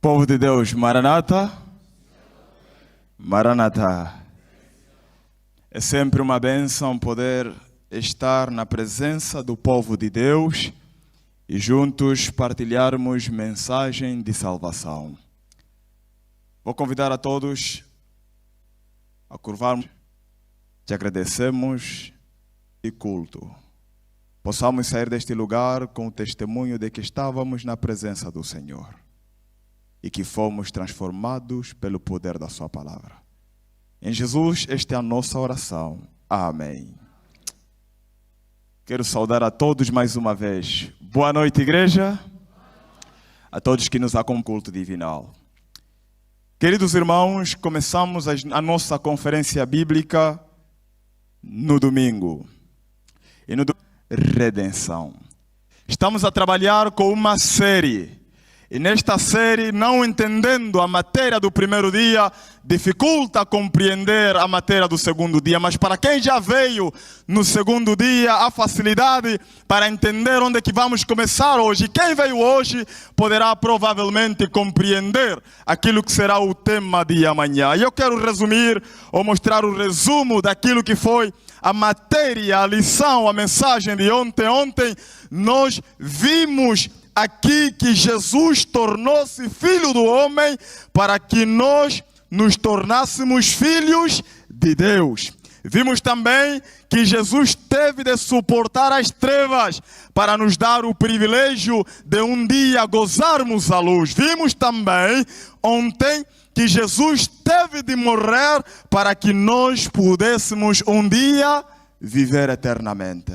Povo de Deus, Maranata, Maranata. É sempre uma bênção poder estar na presença do povo de Deus e juntos partilharmos mensagem de salvação. Vou convidar a todos a curvarmos. Te agradecemos e culto. Possamos sair deste lugar com o testemunho de que estávamos na presença do Senhor e que fomos transformados pelo poder da sua palavra. Em Jesus, esta é a nossa oração. Amém. Quero saudar a todos mais uma vez. Boa noite, igreja. A todos que nos acompanham no culto divinal. Queridos irmãos, começamos a nossa conferência bíblica no domingo. E no redenção. Estamos a trabalhar com uma série. E nesta série, não entendendo a matéria do primeiro dia, dificulta compreender a matéria do segundo dia. Mas para quem já veio no segundo dia, há facilidade para entender onde é que vamos começar hoje. Quem veio hoje poderá provavelmente compreender aquilo que será o tema de amanhã. E eu quero resumir ou mostrar o resumo daquilo que foi a matéria, a lição, a mensagem de ontem. Ontem nós vimos aqui que Jesus tornou-se filho do homem para que nós nos tornássemos filhos de Deus. Vimos também que Jesus teve de suportar as trevas para nos dar o privilégio de um dia gozarmos a luz. Vimos também ontem que Jesus teve de morrer para que nós pudéssemos um dia viver eternamente.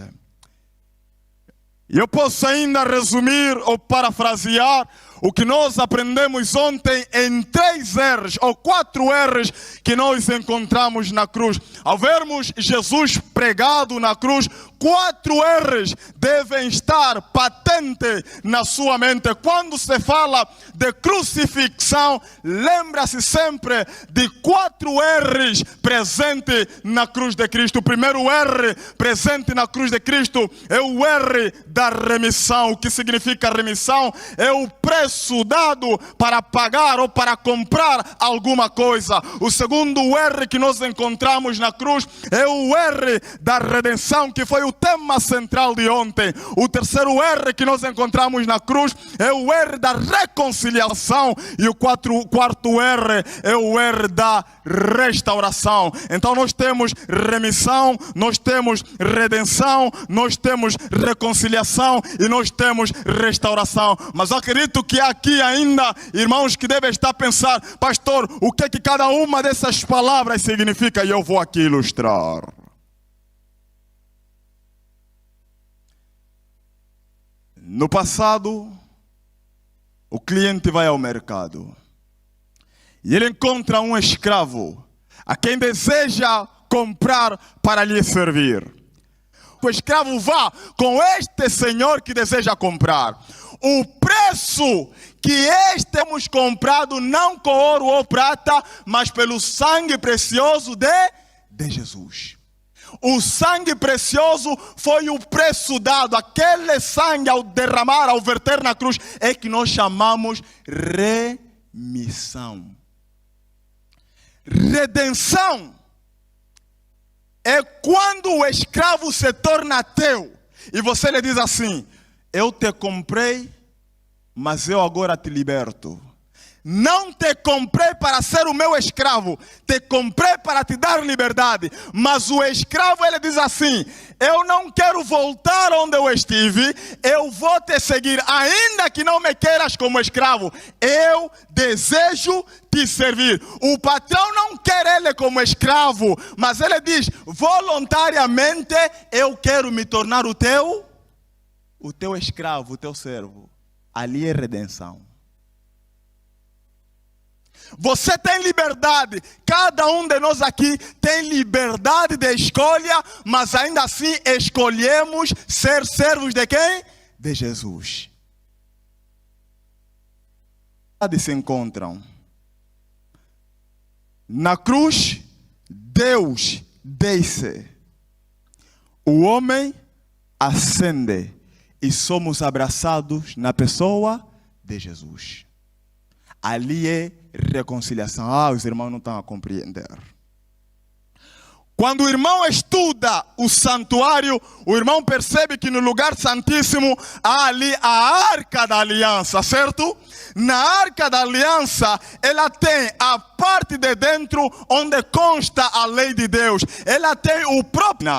E eu posso ainda resumir ou parafrasear o que nós aprendemos ontem em 3 R's ou 4 R's que nós encontramos na cruz. Ao vermos Jesus pregado na cruz, 4 R's devem estar patente na sua mente. Quando se fala de crucifixão, lembra-se sempre de 4 R's presentes na cruz de Cristo. O primeiro R presente na cruz de Cristo é o R da remissão. O que significa remissão? É o preço dado para pagar ou para comprar alguma coisa. O segundo R que nós encontramos na cruz é o R da redenção, que foi o tema central de ontem. O terceiro R que nós encontramos na cruz é o R da reconciliação. E o quarto R é o R da restauração. Então nós temos remissão, nós temos redenção, nós temos reconciliação e nós temos restauração. Mas eu acredito que há aqui ainda irmãos que devem estar pensando: pastor, o que cada uma dessas palavras significa? E eu vou aqui ilustrar. No passado, o cliente vai ao mercado e ele encontra um escravo a quem deseja comprar para lhe servir. O escravo vai com este senhor que deseja comprar. O preço que temos comprado não com ouro ou prata, mas pelo sangue precioso de Jesus. O sangue precioso foi o preço dado. Aquele sangue ao derramar, ao verter na cruz, é que nós chamamos remissão. Redenção é quando o escravo se torna teu e você lhe diz assim: eu te comprei, mas eu agora te liberto. Não te comprei para ser o meu escravo, te comprei para te dar liberdade. Mas o escravo, ele diz assim: eu não quero voltar onde eu estive, eu vou te seguir, ainda que não me queiras como escravo, eu desejo te servir. O patrão não quer ele como escravo, mas ele diz: voluntariamente eu quero me tornar o teu escravo, o teu servo. Ali é redenção. Você tem liberdade, cada um de nós aqui tem liberdade de escolha, mas ainda assim escolhemos ser servos de quem? De Jesus. Se encontram. Na cruz, Deus desce, o homem ascende e somos abraçados na pessoa de Jesus. Ali é reconciliação. Ah, os irmãos não estão a compreender. Quando o irmão estuda o santuário, o irmão percebe que no lugar santíssimo há ali a Arca da Aliança, certo? Na Arca da Aliança, ela tem a parte de dentro onde consta a lei de Deus. Ela tem o próprio...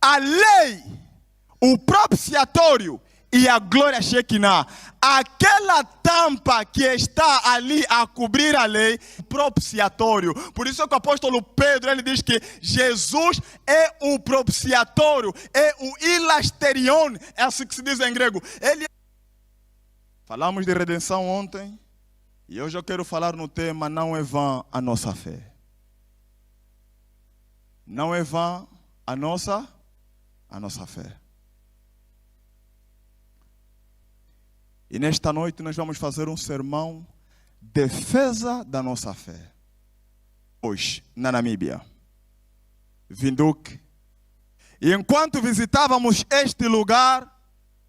A lei, o propiciatório e a glória Shekinah. Aquela tampa que está ali a cobrir a lei, propiciatório. Por isso que o apóstolo Pedro, ele diz que Jesus é o propiciatório, é o ilasterion, é assim que se diz em grego. Falamos de redenção ontem, e hoje eu quero falar no tema não é vã a nossa fé. Não é vã a nossa fé. E nesta noite nós vamos fazer um sermão defesa da nossa fé. Hoje, na Namíbia, Windhoek. E enquanto visitávamos este lugar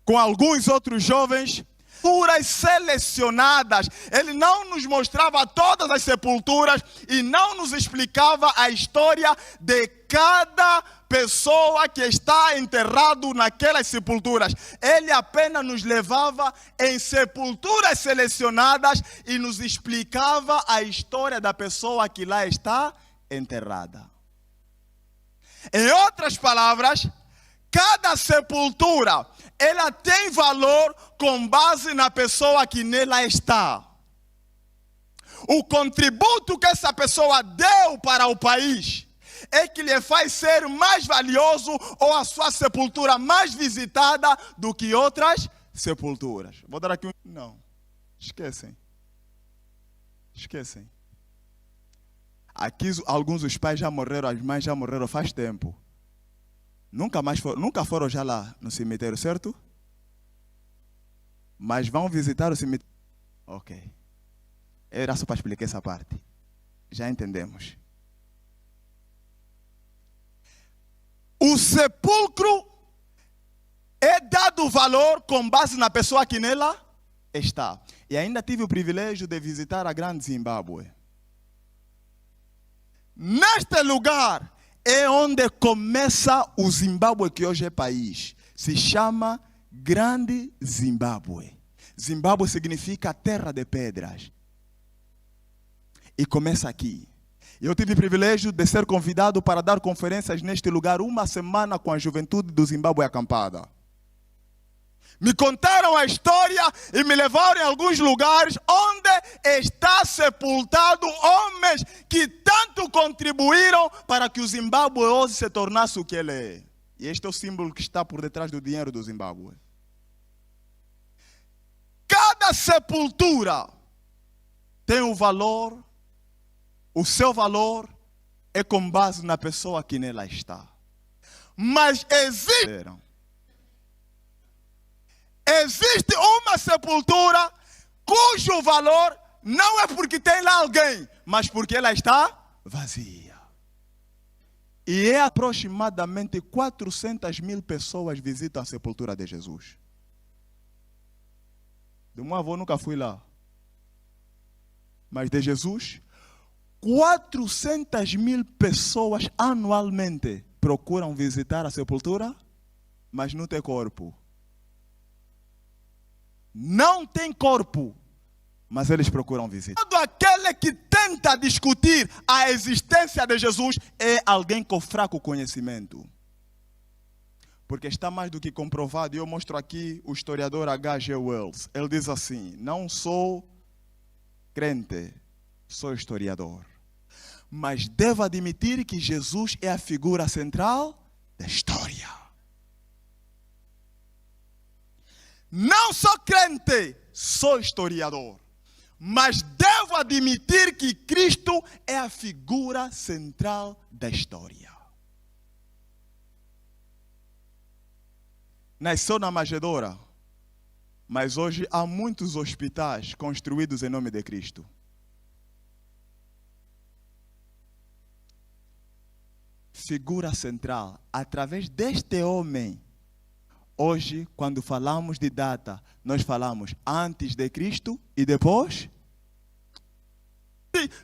com alguns outros jovens, sepulturas selecionadas. Ele não nos mostrava todas as sepulturas e não nos explicava a história de cada pessoa que está enterrado naquelas sepulturas. Ele apenas nos levava em sepulturas selecionadas e nos explicava a história da pessoa que lá está enterrada. Em outras palavras, cada sepultura, ela tem valor com base na pessoa que nela está. O contributo que essa pessoa deu para o país é que lhe faz ser mais valioso ou a sua sepultura mais visitada do que outras sepulturas. Vou dar aqui um... Não, esquecem. Aqui alguns dos pais já morreram, as mães já morreram faz tempo. Nunca foram já lá no cemitério, certo? Mas vão visitar o cemitério. Ok. Era só para explicar essa parte. Já entendemos. O sepulcro é dado valor com base na pessoa que nela está. E ainda tive o privilégio de visitar a grande Zimbábue. Neste lugar é onde começa o Zimbábue, que hoje é país. Se chama Grande Zimbábue. Zimbábue significa terra de pedras. E começa aqui. Eu tive o privilégio de ser convidado para dar conferências neste lugar uma semana com a juventude do Zimbábue acampada. Me contaram a história e me levaram em alguns lugares onde está sepultado homens que tanto contribuíram para que o Zimbábue hoje se tornasse o que ele é. E este é o símbolo que está por detrás do dinheiro do Zimbábue. Cada sepultura tem um valor, o seu valor é com base na pessoa que nela está. Mas existe uma sepultura cujo valor não é porque tem lá alguém, mas porque ela está vazia. E é aproximadamente 400.000 pessoas visitam a sepultura de Jesus. Do meu avô nunca fui lá. Mas de Jesus, 400.000 pessoas anualmente procuram visitar a sepultura, mas não tem corpo. Não tem corpo, mas eles procuram visitar. Todo aquele que tenta discutir a existência de Jesus é alguém com fraco conhecimento. Porque está mais do que comprovado, e eu mostro aqui o historiador H.G. Wells. Ele diz assim: não sou crente, sou historiador. Mas devo admitir que Jesus é a figura central da história. Não sou crente, sou historiador. Mas devo admitir que Cristo é a figura central da história. Nasceu na manjedoura, mas hoje há muitos hospitais construídos em nome de Cristo. Figura central, através deste homem, Hoje, quando falamos de data, nós falamos antes de Cristo e depois.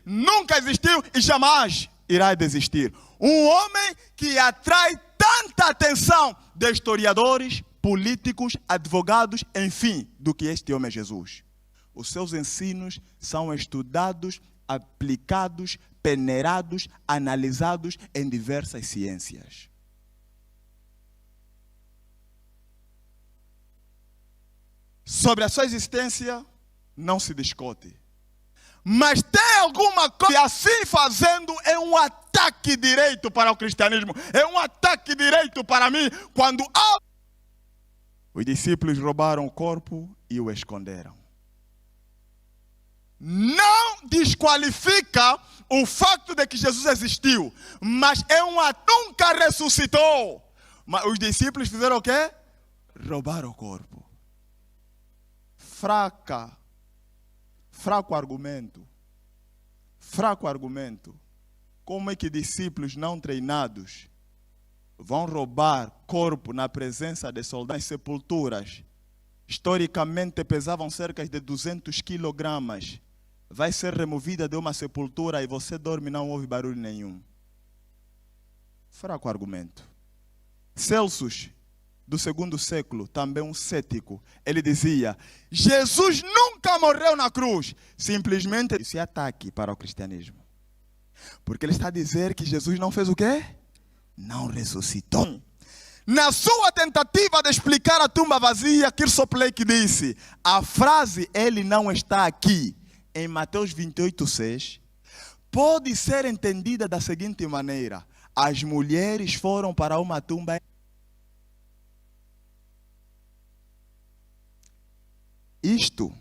Nunca existiu e jamais irá desistir. Um homem que atrai tanta atenção de historiadores, políticos, advogados, enfim, do que este homem é Jesus. Os seus ensinos são estudados, aplicados, peneirados, analisados em diversas ciências. Sobre a sua existência, não se discute. Mas tem alguma coisa, e assim fazendo é um ataque direto para o cristianismo, é um ataque direito para mim, quando os discípulos roubaram o corpo e o esconderam. Não desqualifica o fato de que Jesus existiu, mas nunca ressuscitou. Mas os discípulos fizeram o quê? Roubaram o corpo. Fraco argumento. Fraco argumento. Como é que discípulos não treinados vão roubar corpo na presença de soldados? As sepulturas, historicamente, pesavam cerca de 200 quilogramas. Vai ser removida de uma sepultura e você dorme e não ouve barulho nenhum. Fraco argumento. Celso, do segundo século, também um cético, ele dizia: Jesus nunca morreu na cruz. Simplesmente isso é ataque para o cristianismo. Porque ele está a dizer que Jesus não fez o quê? Não ressuscitou. Na sua tentativa de explicar a tumba vazia, Kirsopp Lake disse: a frase "ele não está aqui", em Mateus 28:6, pode ser entendida da seguinte maneira: as mulheres foram para uma tumba. Isto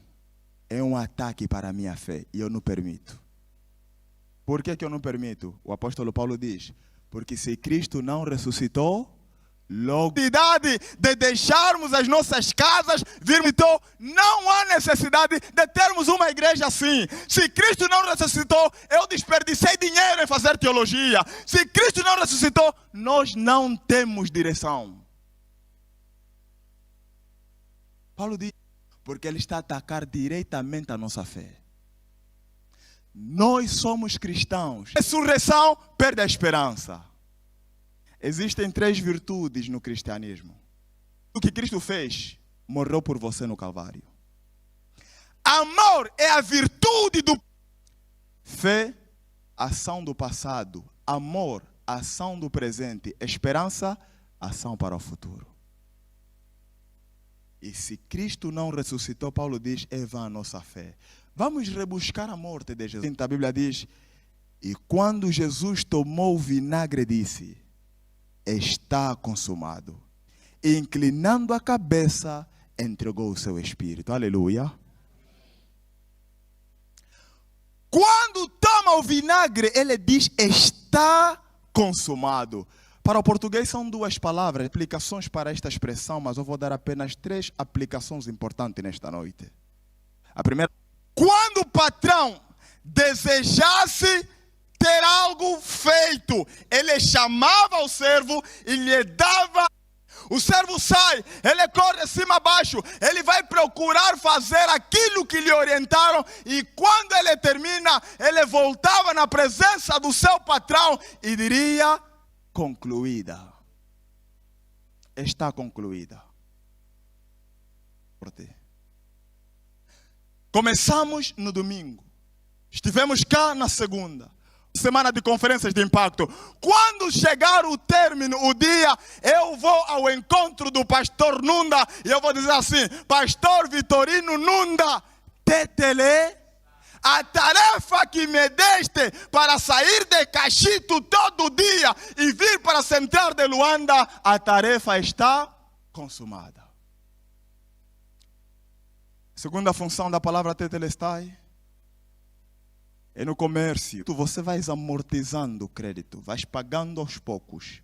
é um ataque para a minha fé e eu não permito. Por que eu não permito? O apóstolo Paulo diz: porque se Cristo não ressuscitou, logo de deixarmos as nossas casas, não há necessidade de termos uma igreja assim. Se Cristo não ressuscitou, eu desperdicei dinheiro em fazer teologia. Se Cristo não ressuscitou, nós não temos direção. Paulo diz, porque ele está a atacar diretamente a nossa fé. Nós somos cristãos. Ressurreição perde a esperança. Existem 3 virtudes no cristianismo. O que Cristo fez, morreu por você no Calvário. Amor é a virtude do... Fé, ação do passado. Amor, ação do presente. Esperança, ação para o futuro. E se Cristo não ressuscitou, Paulo diz, é vã a nossa fé. Vamos rebuscar a morte de Jesus. A Bíblia diz, e quando Jesus tomou o vinagre, disse: está consumado. E inclinando a cabeça, entregou o seu espírito. Aleluia. Quando toma o vinagre, ele diz: está consumado. Para o português são 2 palavras, aplicações para esta expressão, mas eu vou dar apenas 3 aplicações importantes nesta noite. A primeira: quando o patrão desejasse ter algo feito, ele chamava o servo e lhe dava. O servo sai, ele corre cima abaixo, ele vai procurar fazer aquilo que lhe orientaram, e quando ele termina, ele voltava na presença do seu patrão e diria: concluída. Está concluída. Começamos no domingo, estivemos cá na segunda. Semana de conferências de impacto. Quando chegar o término, o dia, eu vou ao encontro do pastor Nunda e eu vou dizer assim: pastor Vitorino Nunda, tetele, a tarefa que me deste para sair de Cachito todo dia e vir para a Central de Luanda, a tarefa está consumada. Segunda função da palavra tetelestai é no comércio. Você vai amortizando o crédito, vais pagando aos poucos.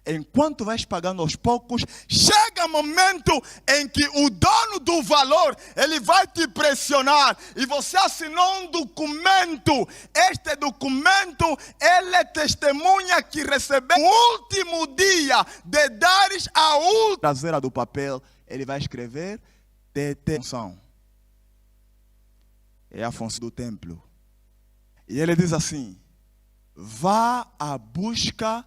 Enquanto vais pagando aos poucos, chega chega um momento em que o dono do valor, ele vai te pressionar e você assinou um documento. Este documento, ele é testemunha que recebeu no último dia de dares a última traseira do papel, ele vai escrever detenção. É a função do templo. E ele diz assim: vá à busca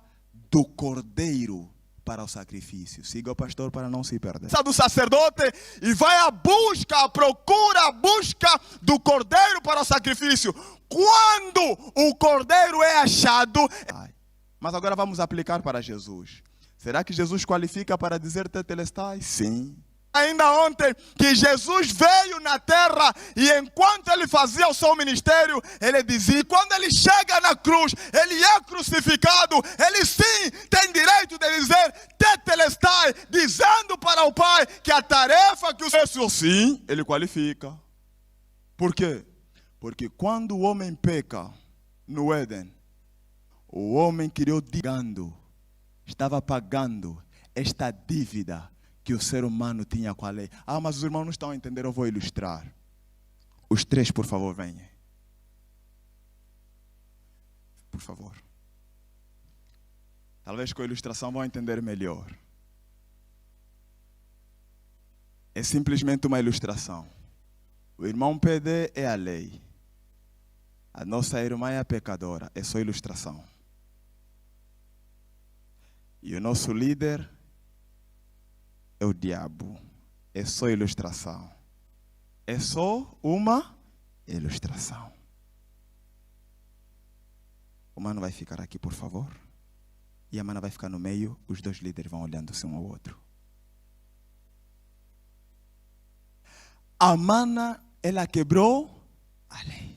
do cordeiro para o sacrifício. Siga o pastor para não se perder. Do sacerdote e vai à busca, à procura, à busca do cordeiro para o sacrifício. Quando o cordeiro é achado. Mas agora vamos aplicar para Jesus. Será que Jesus qualifica para dizer tetelestai? Sim. Ainda ontem que Jesus veio na terra e enquanto ele fazia o seu ministério, ele dizia, quando ele chega na cruz, ele é crucificado, ele sim tem direito de dizer tetelestai, dizendo para o Pai que a tarefa que o Senhor sim, ele qualifica. Por quê? Porque quando o homem peca no Éden, o homem criou estava pagando esta dívida que o ser humano tinha com a lei. Mas os irmãos não estão a entender, eu vou ilustrar. Os três, por favor, venham. Por favor. Talvez com a ilustração vão entender melhor. É simplesmente uma ilustração. O irmão PD é a lei. A nossa irmã é a pecadora. É só ilustração. E o nosso líder é o diabo. É só ilustração. É só uma ilustração. O mano vai ficar aqui, por favor. E a mana vai ficar no meio. Os dois líderes vão olhando-se um ao outro. A mana, ela quebrou a lei.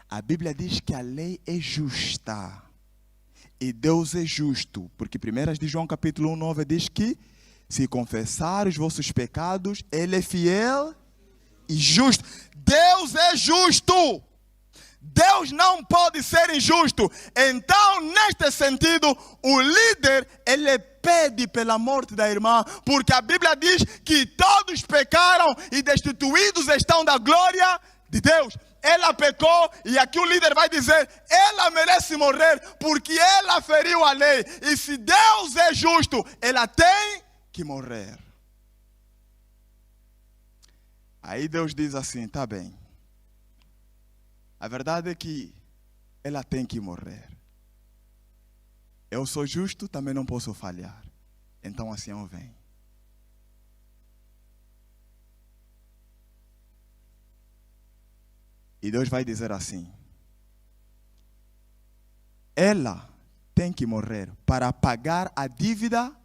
A Bíblia diz que a lei é justa. E Deus é justo. Porque 1 de João capítulo 1:9 diz que se confessar os vossos pecados, Ele é fiel e justo. Deus é justo. Deus não pode ser injusto. Então, neste sentido, o líder, ele pede pela morte da irmã, porque a Bíblia diz que todos pecaram e destituídos estão da glória de Deus. Ela pecou e aqui o líder vai dizer, ela merece morrer porque ela feriu a lei. E se Deus é justo, ela tem que morrer. Aí Deus diz assim, tá bem. A verdade é que ela tem que morrer. Eu sou justo, também não posso falhar. Então assim vem. E Deus vai dizer assim, ela tem que morrer para pagar a dívida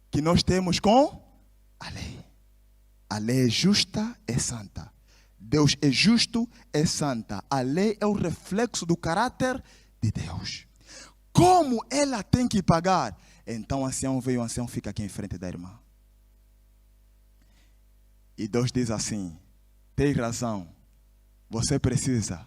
que nós temos com a lei. A lei é justa, é santa. Deus é justo, é santa. A lei é o reflexo do caráter de Deus. Como ela tem que pagar? Então o ancião veio, o ancião fica aqui em frente da irmã. E Deus diz assim, tem razão. Você precisa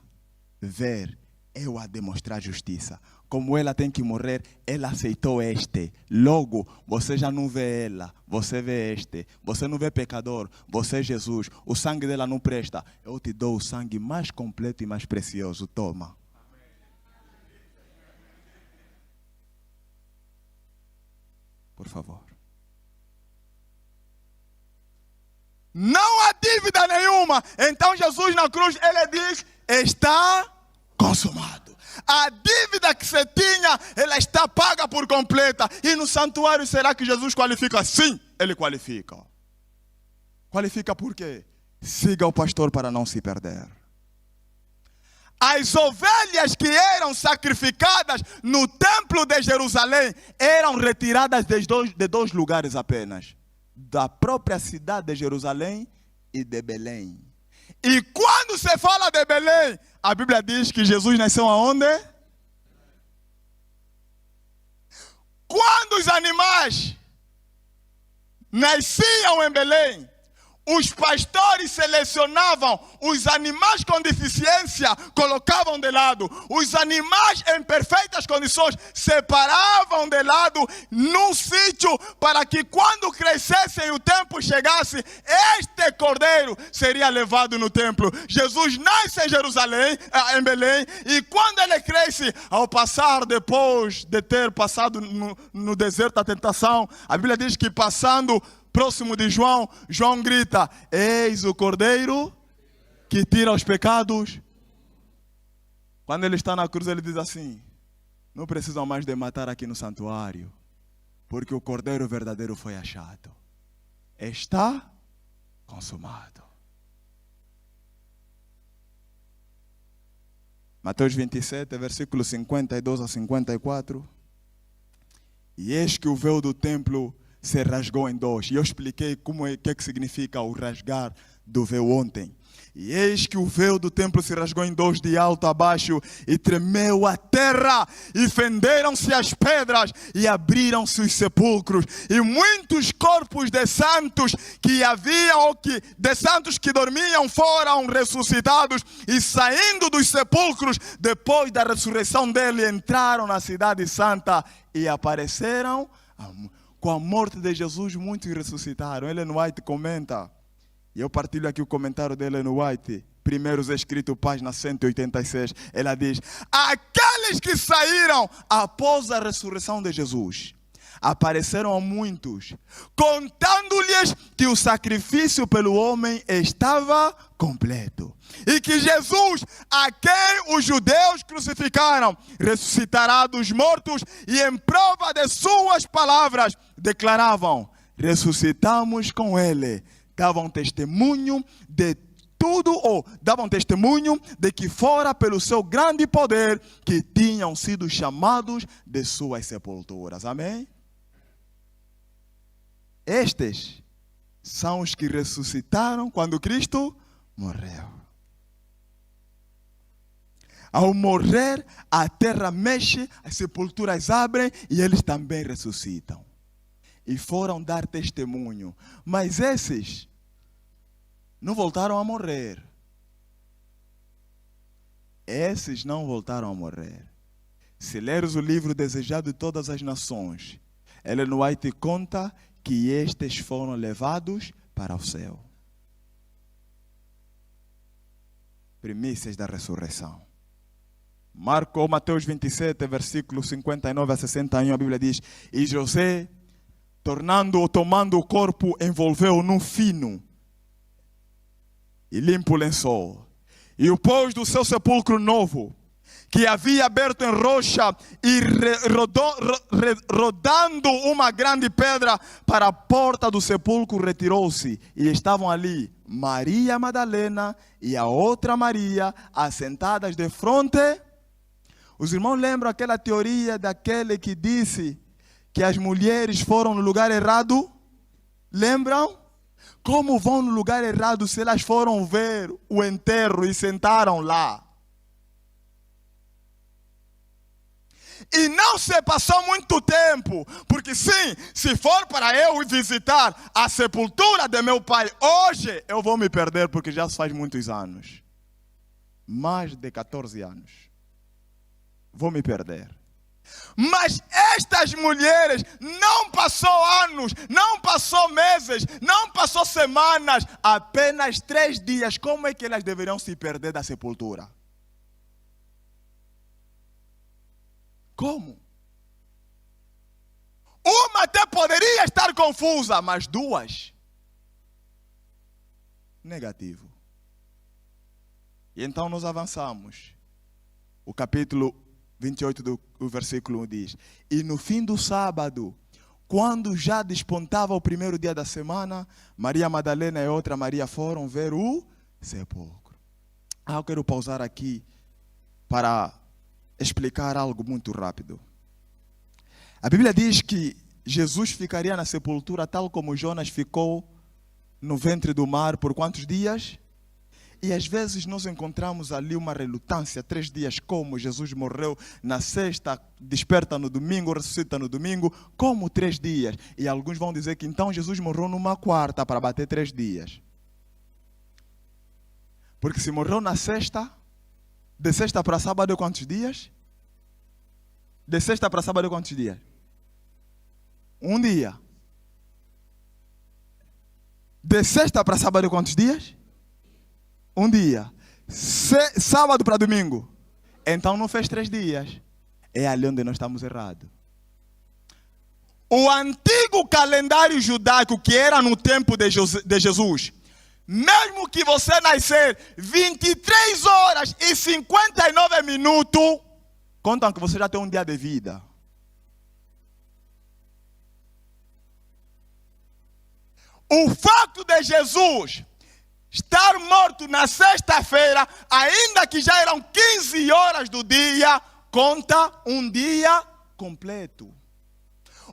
ver eu a demonstrar justiça. Como ela tem que morrer, ela aceitou este. Logo, você já não vê ela, você vê este. Você não vê pecador, você é Jesus. O sangue dela não presta. Eu te dou o sangue mais completo e mais precioso. Toma. Por favor. Não há dívida nenhuma. Então Jesus na cruz, ele diz, está consumado. A dívida que você tinha, ela está paga por completa. E no santuário, será que Jesus qualifica? Sim, ele qualifica. Qualifica por quê? Siga o pastor para não se perder. As ovelhas que eram sacrificadas no templo de Jerusalém eram retiradas de dois lugares apenas. Da própria cidade de Jerusalém e de Belém. E quando se fala de Belém, a Bíblia diz que Jesus nasceu aonde? Quando os animais nasciam em Belém, os pastores selecionavam os animais com deficiência, colocavam de lado. Os animais em perfeitas condições separavam de lado num sítio para que quando crescessem e o tempo chegasse, este cordeiro seria levado no templo. Jesus nasce em Jerusalém, em Belém, e quando ele cresce, ao passar depois de ter passado no deserto da tentação, a Bíblia diz que passando próximo de João, João grita: eis o cordeiro que tira os pecados. Quando ele está na cruz, ele diz assim: não precisam mais de matar aqui no santuário, porque o cordeiro verdadeiro foi achado. Está consumado. Mateus 27, versículos 52 a 54. E eis que o véu do templo se rasgou em dois. E eu expliquei que significa o rasgar do véu ontem. E eis que o véu do templo se rasgou em dois de alto a baixo, e tremeu a terra, e fenderam-se as pedras, e abriram-se os sepulcros, e muitos corpos de santos que haviam, de santos que dormiam, foram ressuscitados, e saindo dos sepulcros, depois da ressurreição dele, entraram na cidade santa, e apareceram. Com a morte de Jesus, muitos ressuscitaram. Ellen White comenta, e eu partilho aqui o comentário de Ellen White, Primeiros Escritos, página 186. Ela diz: aqueles que saíram após a ressurreição de Jesus apareceram a muitos, contando-lhes que o sacrifício pelo homem estava completo, e que Jesus, a quem os judeus crucificaram, ressuscitará dos mortos, e em prova de suas palavras declaravam: ressuscitamos com ele. Davam testemunho de tudo, ou davam testemunho de que fora pelo seu grande poder que tinham sido chamados de suas sepulturas. Amém? Estes são os que ressuscitaram quando Cristo morreu. Ao morrer, a terra mexe, as sepulturas abrem e eles também ressuscitam. E foram dar testemunho. Mas esses não voltaram a morrer. Esses não voltaram a morrer. Se leres o livro Desejado de Todas as Nações, Ellen White conta que estes foram levados para o céu. Primícias da ressurreição. Mateus 27, versículos 59 a 61, a Bíblia diz: e José, tomando o corpo, envolveu num fino e limpo lençol, e o pôs do seu sepulcro novo, que havia aberto em rocha, e rodando uma grande pedra para a porta do sepulcro, retirou-se, e estavam ali Maria Madalena e a outra Maria, assentadas de fronte. Os irmãos lembram aquela teoria daquele que disse que as mulheres foram no lugar errado? Lembram? Como vão no lugar errado se elas foram ver o enterro e sentaram lá? E não se passou muito tempo, porque sim, se for para eu visitar a sepultura de meu pai hoje, eu vou me perder, porque já faz muitos anos. Mais de 14 anos. Vou me perder. Mas estas mulheres, não passou anos, não passou meses, não passou semanas, apenas 3 dias. Como é que elas deveriam se perder da sepultura? Como? Uma até poderia estar confusa, mas 2? Negativo. E então nós avançamos. O capítulo 28 do versículo 1 diz: e no fim do sábado, quando já despontava o primeiro dia da semana, Maria Madalena e outra Maria foram ver o sepulcro. Eu quero pausar aqui para explicar algo muito rápido. A Bíblia diz que Jesus ficaria na sepultura tal como Jonas ficou no ventre do mar por quantos dias? E às vezes nós encontramos ali uma relutância. 3 dias, como Jesus morreu na sexta, desperta no domingo, ressuscita no domingo, como 3 dias? E alguns vão dizer que então Jesus morreu numa quarta para bater 3 dias. Porque se morreu na sexta, de sexta para sábado, quantos dias? De sexta para sábado, quantos dias? Um dia. De sexta para sábado, quantos dias? Um dia. Sábado para domingo. Então não fez 3 dias. É ali onde nós estamos errados. O antigo calendário judaico que era no tempo de Jesus, mesmo que você nascer 23 horas e 59 minutos, contam que você já tem um dia de vida. O fato de Jesus estar morto na sexta-feira, ainda que já eram 15 horas do dia, conta um dia completo.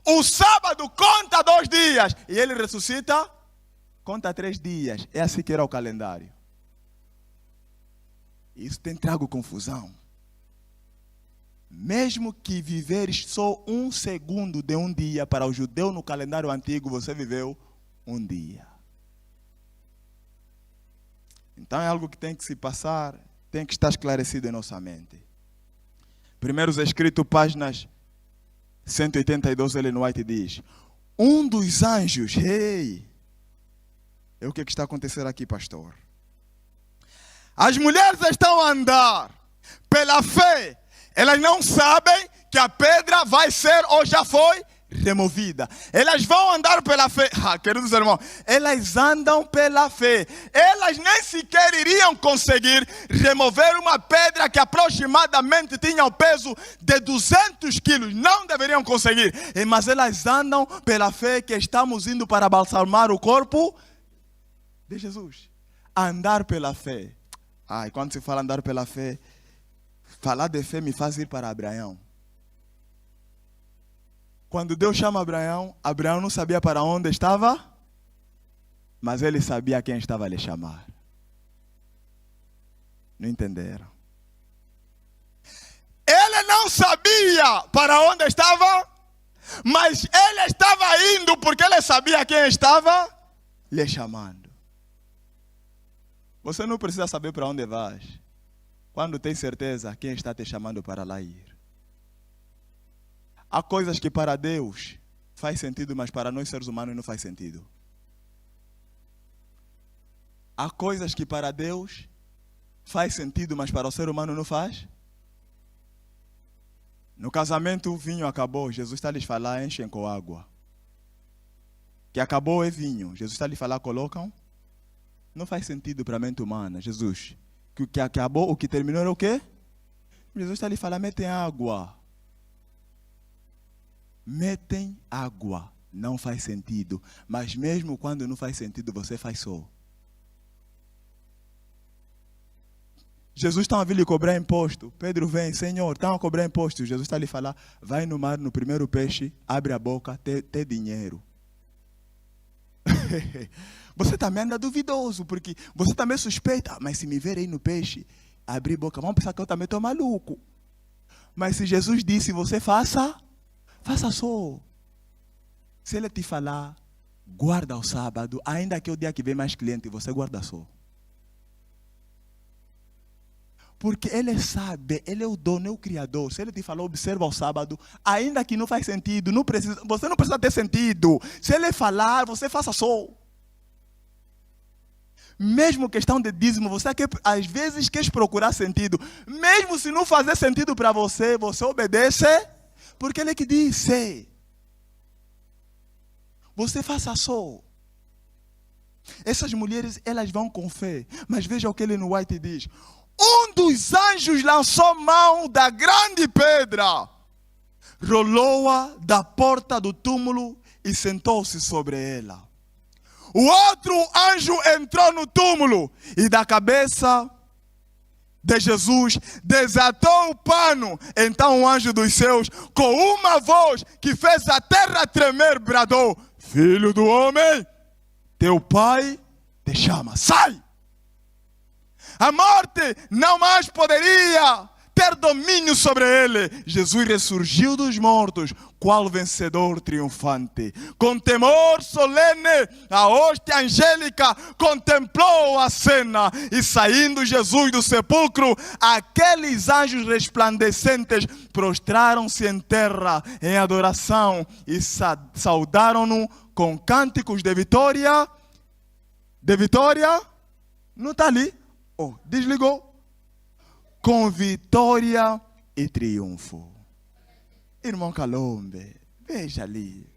O sábado conta 2 dias e ele ressuscita, conta 3 dias. É assim que era o calendário. Isso tem trago confusão. Mesmo que viveres só 1 segundo de um dia, para o judeu no calendário antigo você viveu um dia. Então é algo que tem que se passar, tem que estar esclarecido em nossa mente. Primeiros Escritos, páginas 182, Ellen White diz: um dos anjos, é o que está acontecendo aqui, pastor. As mulheres estão a andar pela fé. Elas não sabem que a pedra vai ser ou já foi removida. Elas vão andar pela fé. Queridos irmãos, elas andam pela fé. Elas nem sequer iriam conseguir remover uma pedra que aproximadamente tinha o peso de 200 quilos. Não deveriam conseguir. Mas elas andam pela fé que estamos indo para balsamar o corpo de Jesus. Andar pela fé. Quando se fala andar pela fé, falar de fé me faz ir para Abraão. Quando Deus chama Abraão, Abraão não sabia para onde estava, mas ele sabia quem estava a lhe chamar. Não entenderam? Ele não sabia para onde estava, mas ele estava indo porque ele sabia quem estava lhe chamando. Você não precisa saber para onde vais, quando tem certeza quem está te chamando para lá ir. Há coisas que para Deus faz sentido, mas para nós seres humanos não faz sentido. Há coisas que para Deus faz sentido, mas para o ser humano não faz. No casamento o vinho acabou, Jesus está a lhes falar, enchem com água. Que acabou é vinho, Jesus está a lhes falar, colocam. Não faz sentido para a mente humana, Jesus. Que o que acabou, o que terminou era o quê? Jesus está a lhes falar, metem água. Metem água. Não faz sentido. Mas mesmo quando não faz sentido, você faz só. Jesus está a vir lhe cobrar imposto. Pedro vem, Senhor, estão a cobrar imposto. Jesus está a lhe falar, vai no mar, no primeiro peixe, abre a boca, tem dinheiro. Você também anda duvidoso, porque você também suspeita. Mas se me ver aí no peixe, abrir a boca, vão pensar que eu também estou maluco. Mas se Jesus disse, você faça só. Se ele te falar, guarda o sábado, ainda que o dia que vem mais cliente, você guarda só. Porque ele sabe, ele é o dono, é o criador. Se ele te falar, observa o sábado, ainda que não faz sentido, você não precisa ter sentido. Se ele falar, você faça só. Mesmo questão de dízimo, você às vezes quer procurar sentido. Mesmo se não fazer sentido para você, você obedece. Porque ele que disse. Você faça só. Essas mulheres, elas vão com fé. Mas veja o que Ellen White diz. Um dos anjos lançou mão da grande pedra, rolou-a da porta do túmulo e sentou-se sobre ela. O outro anjo entrou no túmulo e da cabeça de Jesus desatou o pano. Então o anjo dos céus, com uma voz que fez a terra tremer, bradou: Filho do homem, teu pai te chama, sai! A morte não mais poderia ter domínio sobre ele. Jesus ressurgiu dos mortos, qual vencedor triunfante. Com temor solene, a hoste angélica contemplou a cena. E saindo Jesus do sepulcro, aqueles anjos resplandecentes prostraram-se em terra em adoração e saudaram-no com cânticos de vitória. De vitória? Não está ali. Oh, desligou. Com vitória e triunfo. Irmão Calombe, veja ali.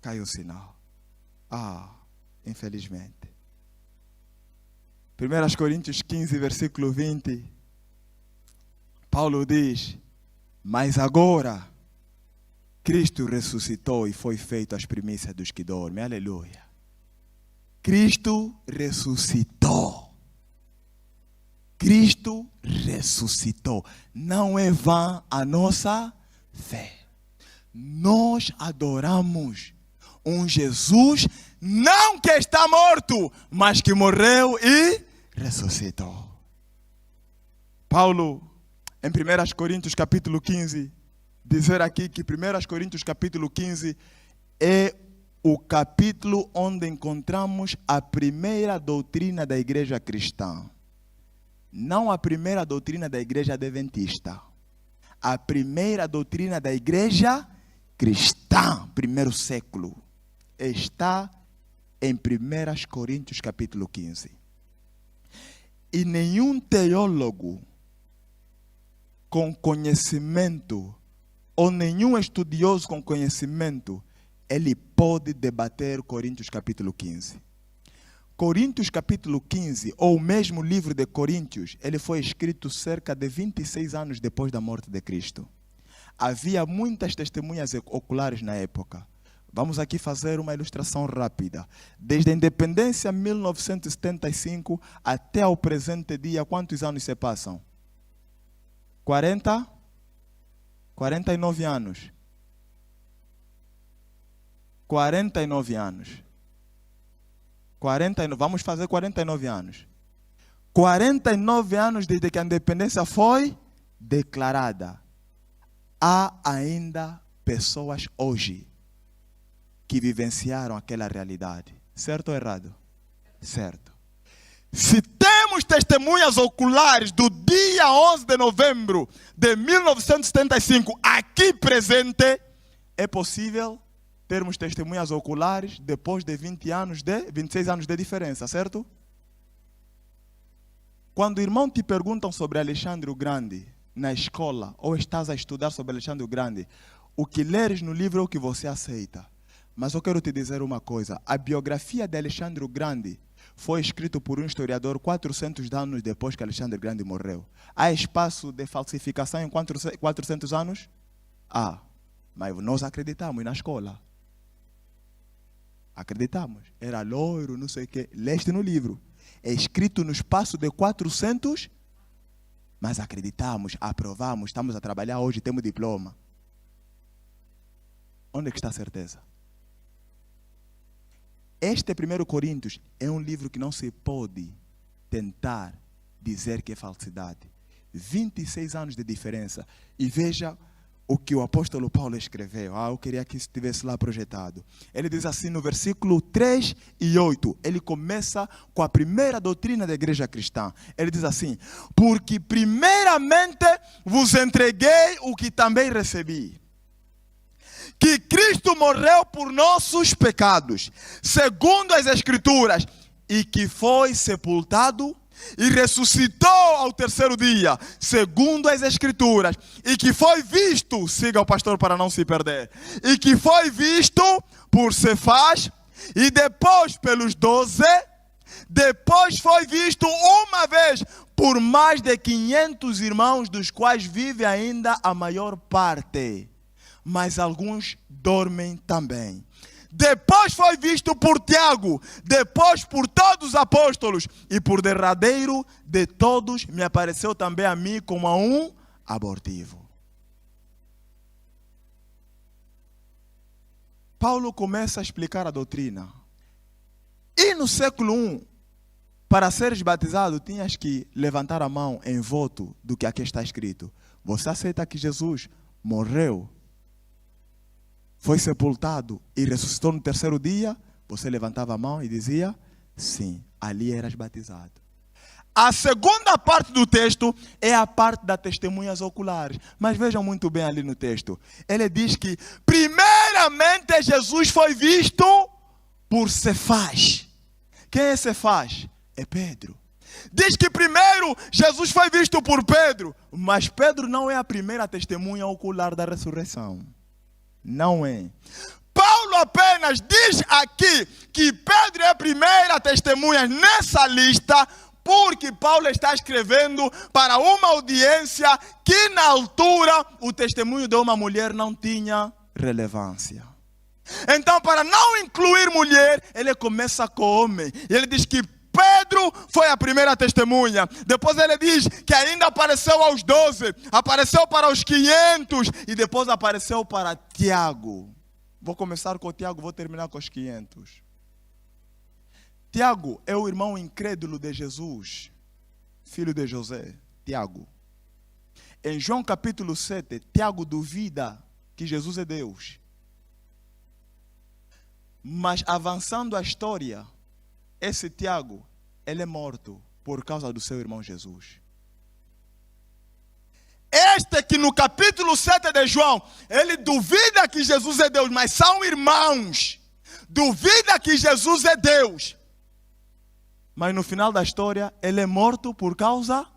Caiu o sinal. Infelizmente. 1 Coríntios 15, versículo 20. Paulo diz: mas agora Cristo ressuscitou e foi feito as primícias dos que dormem. Aleluia. Cristo ressuscitou. Cristo ressuscitou. Não é vã a nossa fé. Nós adoramos um Jesus não que está morto, mas que morreu e ressuscitou. Paulo, em 1 Coríntios capítulo 15, dizer aqui que 1 Coríntios capítulo 15 é o capítulo onde encontramos a primeira doutrina da igreja cristã. Não a primeira doutrina da igreja adventista. A primeira doutrina da igreja cristã, primeiro século, está em 1 Coríntios capítulo 15. E nenhum teólogo com conhecimento, ou nenhum estudioso com conhecimento, ele pode debater Coríntios capítulo 15. Coríntios capítulo 15, ou o mesmo livro de Coríntios, ele foi escrito cerca de 26 anos depois da morte de Cristo. Havia muitas testemunhas oculares na época. Vamos aqui fazer uma ilustração rápida. Desde a independência 1975 até ao presente dia, quantos anos se passam? 49 anos. 49 anos. vamos fazer 49 anos. 49 anos desde que a independência foi declarada. Há ainda pessoas hoje que vivenciaram aquela realidade. Certo ou errado? Certo. Se temos testemunhas oculares do dia 11 de novembro de 1975 aqui presente, é possível termos testemunhas oculares depois de 26 anos de diferença, certo? Quando o irmão te perguntam sobre Alexandre o Grande na escola, ou estás a estudar sobre Alexandre o Grande, o que leres no livro é o que você aceita. Mas eu quero te dizer uma coisa, a biografia de Alexandre o Grande foi escrita por um historiador 400 anos depois que Alexandre o Grande morreu. Há espaço de falsificação em 400 anos? Mas nós acreditamos na escola. Acreditamos. Era loiro, não sei o quê. Leste no livro. É escrito no espaço de 400, mas acreditamos, aprovamos, estamos a trabalhar hoje, temos diploma. Onde é que está a certeza? Este 1 Coríntios é um livro que não se pode tentar dizer que é falsidade. 26 anos de diferença. E veja o que o apóstolo Paulo escreveu. Eu queria que isso estivesse lá projetado. Ele diz assim no versículo 3 e 8. Ele começa com a primeira doutrina da igreja cristã. Ele diz assim: porque primeiramente vos entreguei o que também recebi. Que Cristo morreu por nossos pecados, segundo as Escrituras, e que foi sepultado e ressuscitou ao terceiro dia, segundo as Escrituras, e que foi visto, siga o pastor para não se perder, e que foi visto por Cefás, e depois pelos 12, depois foi visto uma vez por mais de 500 irmãos, dos quais vive ainda a maior parte. Mas alguns dormem também. Depois foi visto por Tiago, depois por todos os apóstolos, e por derradeiro de todos me apareceu também a mim como a um abortivo. Paulo começa a explicar a doutrina. E no século I, Para seres batizado, tinhas que levantar a mão em voto do que aqui está escrito. Você aceita que Jesus morreu, foi sepultado e ressuscitou no terceiro dia? Você levantava a mão e dizia, sim, ali eras batizado. A segunda parte do texto é a parte das testemunhas oculares. Mas vejam muito bem ali no texto. Ele diz que, primeiramente, Jesus foi visto por Cefás. Quem é Cefás? É Pedro. Diz que primeiro Jesus foi visto por Pedro. Mas Pedro não é a primeira testemunha ocular da ressurreição. Não é. Paulo apenas diz aqui que Pedro é a primeira testemunha nessa lista, porque Paulo está escrevendo para uma audiência que na altura o testemunho de uma mulher não tinha relevância. Então, para não incluir mulher, ele começa com homem. E ele diz que Pedro foi a primeira testemunha. Depois ele diz que ainda apareceu aos 12, apareceu para os 500 e depois apareceu para Tiago. Vou começar com Tiago, vou terminar com os 500. Tiago é o irmão incrédulo de Jesus, filho de José, Tiago. Em João capítulo 7, Tiago duvida que Jesus é Deus. Mas avançando a história, esse Tiago, ele é morto por causa do seu irmão Jesus. Este que no capítulo 7 de João, ele duvida que Jesus é Deus, mas são irmãos. Duvida que Jesus é Deus. Mas no final da história, ele é morto por causa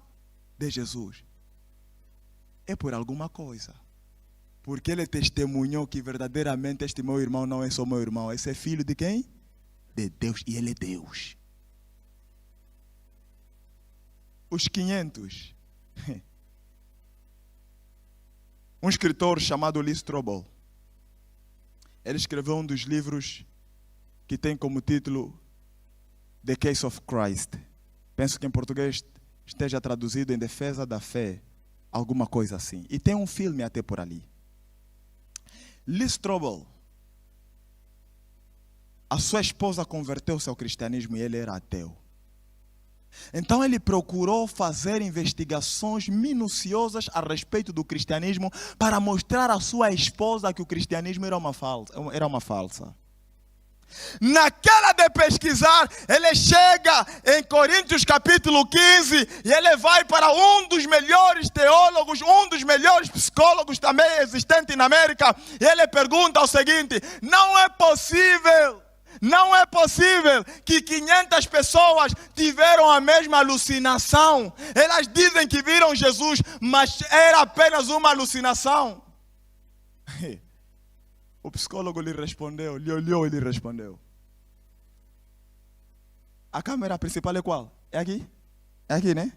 de Jesus. É por alguma coisa. Porque ele testemunhou que verdadeiramente este meu irmão não é só meu irmão. Esse é filho de quem? De Deus. E ele é Deus. Os 500. Um escritor chamado Lee Strobel. Ele escreveu um dos livros que tem como título The Case of Christ. Penso que em português esteja traduzido em Defesa da Fé, alguma coisa assim. E tem um filme até por ali. Lee Strobel, a sua esposa converteu-se ao cristianismo e ele era ateu. Então ele procurou fazer investigações minuciosas a respeito do cristianismo para mostrar à sua esposa que o cristianismo era uma falsa. Naquela de pesquisar, ele chega em Coríntios capítulo 15 e ele vai para um dos melhores teólogos, um dos melhores psicólogos também existente na América, e ele pergunta o seguinte: não é possível que 500 pessoas tiveram a mesma alucinação. Elas dizem que viram Jesus, mas era apenas uma alucinação. O psicólogo lhe respondeu, lhe olhou e lhe respondeu: a câmera principal é qual? É aqui? É aqui, né?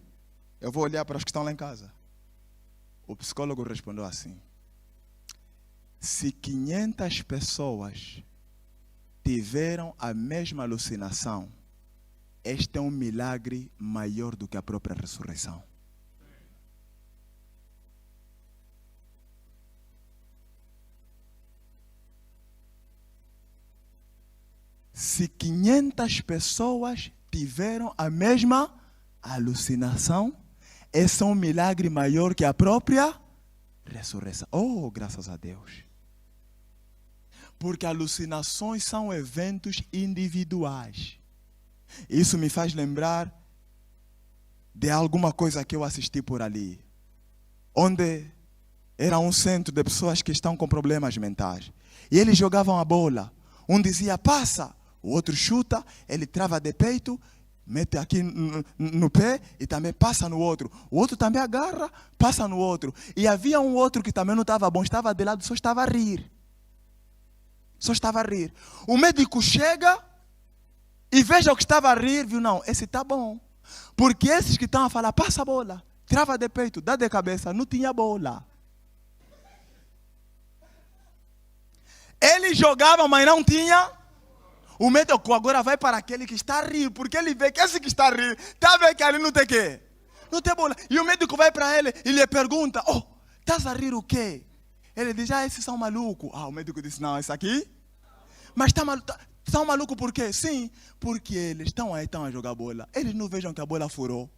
Eu vou olhar para os que estão lá em casa. O psicólogo respondeu assim: se 500 pessoas tiveram a mesma alucinação, este é um milagre maior do que a própria ressurreição. Se 500 pessoas tiveram a mesma alucinação, esse é um milagre maior que a própria ressurreição. Oh, graças a Deus. Porque alucinações são eventos individuais. Isso me faz lembrar de alguma coisa que eu assisti por ali, onde era um centro de pessoas que estão com problemas mentais. E eles jogavam a bola. Um dizia, passa. O outro chuta, ele trava de peito, mete aqui no pé e também passa no outro. O outro também agarra, passa no outro. E havia um outro que também não estava bom, estava de lado, só estava a rir. Só estava a rir. O médico chega e veja o que estava a rir, viu? Não, esse está bom. Porque esses que estão a falar, passa a bola, trava de peito, dá de cabeça, não tinha bola. Ele jogava, mas não tinha. O médico agora vai para aquele que está a rir, porque ele vê que esse que está a rir, está a ver que ali não tem quê? Não tem bola. E o médico vai para ele e lhe pergunta, oh, estás a rir o quê? Ele diz, esses são malucos. O médico disse, não, esse aqui? Mas está maluco. Estão malucos por quê? Sim, porque eles estão aí, estão a jogar bola. Eles não vejam que a bola furou.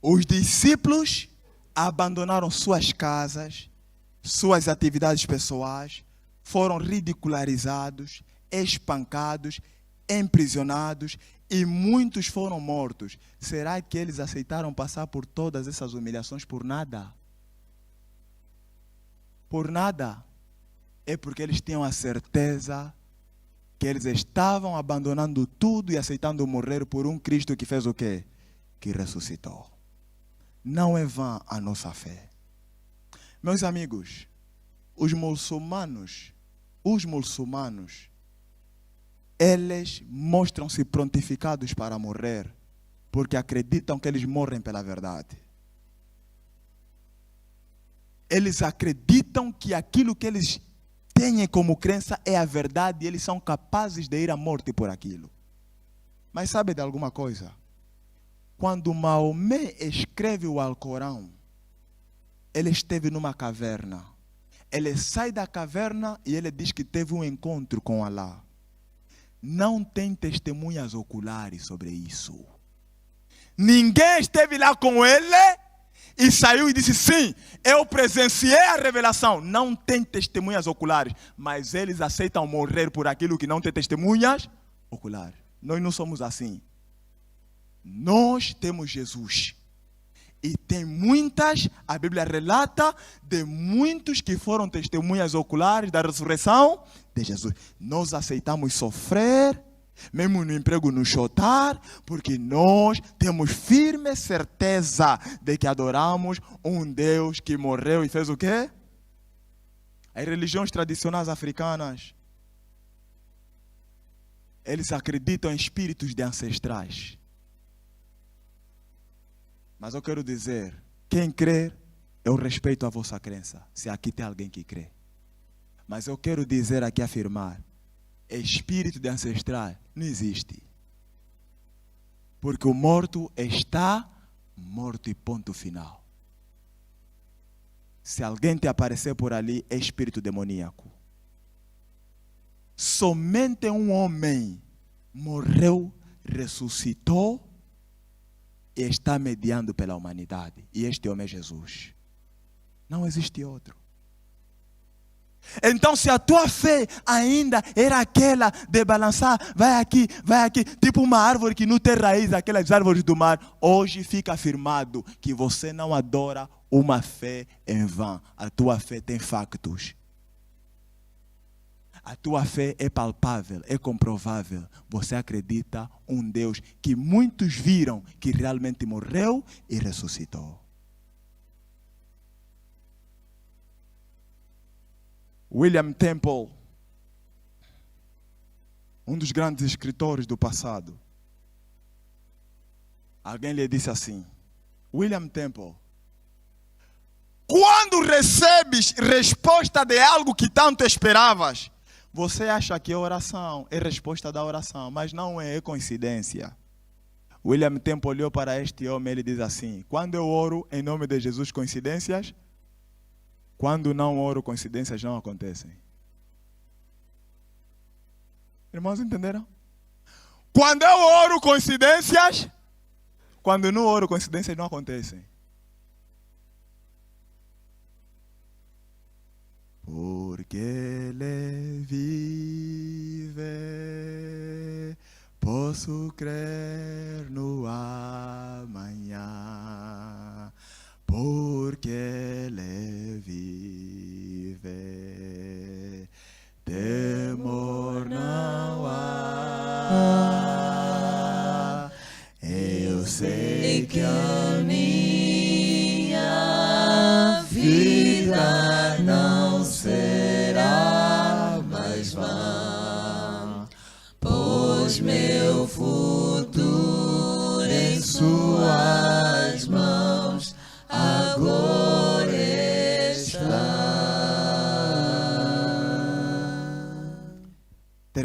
Os discípulos abandonaram suas casas, suas atividades pessoais, foram ridicularizados, espancados, emprisionados e muitos foram mortos. Será que eles aceitaram passar por todas essas humilhações por nada? Por nada. É porque eles tinham a certeza que eles estavam abandonando tudo e aceitando morrer por um Cristo que fez o quê? Que ressuscitou. Não é vã a nossa fé. Meus amigos, os muçulmanos, eles mostram-se prontificados para morrer, porque acreditam que eles morrem pela verdade. Eles acreditam que aquilo que eles têm como crença é a verdade e eles são capazes de ir à morte por aquilo. Mas sabe de alguma coisa? Quando Maomé escreve o Alcorão, ele esteve numa caverna. Ele sai da caverna e ele diz que teve um encontro com Allah. Não tem testemunhas oculares sobre isso. Ninguém esteve lá com ele e saiu e disse, sim, eu presenciei a revelação. Não tem testemunhas oculares, mas eles aceitam morrer por aquilo que não tem testemunhas oculares. Nós não somos assim. Nós temos Jesus. E tem muitas, a Bíblia relata, de muitos que foram testemunhas oculares da ressurreição de Jesus. Nós aceitamos sofrer, mesmo no emprego nos chotar, porque nós temos firme certeza de que adoramos um Deus que morreu e fez o quê? As religiões tradicionais africanas, eles acreditam em espíritos de ancestrais. Mas eu quero dizer, quem crer, eu respeito a vossa crença, se aqui tem alguém que crê. Mas eu quero dizer aqui, afirmar, espírito de ancestral não existe. Porque o morto está morto e ponto final. Se alguém te aparecer por ali, é espírito demoníaco. Somente um homem morreu, ressuscitou, e está mediando pela humanidade. E este homem é Jesus. Não existe outro. Então, se a tua fé ainda era aquela de balançar, vai aqui, tipo uma árvore que não tem raiz, aquelas árvores do mar, hoje fica afirmado que você não adora uma fé em vão. A tua fé tem factos. A tua fé é palpável, é comprovável. Você acredita um Deus que muitos viram que realmente morreu e ressuscitou. William Temple, um dos grandes escritores do passado, alguém lhe disse assim, William Temple, quando recebes resposta de algo que tanto esperavas, você acha que a oração é resposta da oração, mas não é coincidência. William Temple olhou para este homem e ele diz assim, quando eu oro em nome de Jesus, coincidências? Quando não oro, coincidências não acontecem. Irmãos, entenderam? Quando eu oro, coincidências? Quando não oro, coincidências não acontecem. Porque Ele vive, posso crer no amanhã. Porque Ele vive, temor não há. Eu sei que a minha vida não será mais vã, pois meu futuro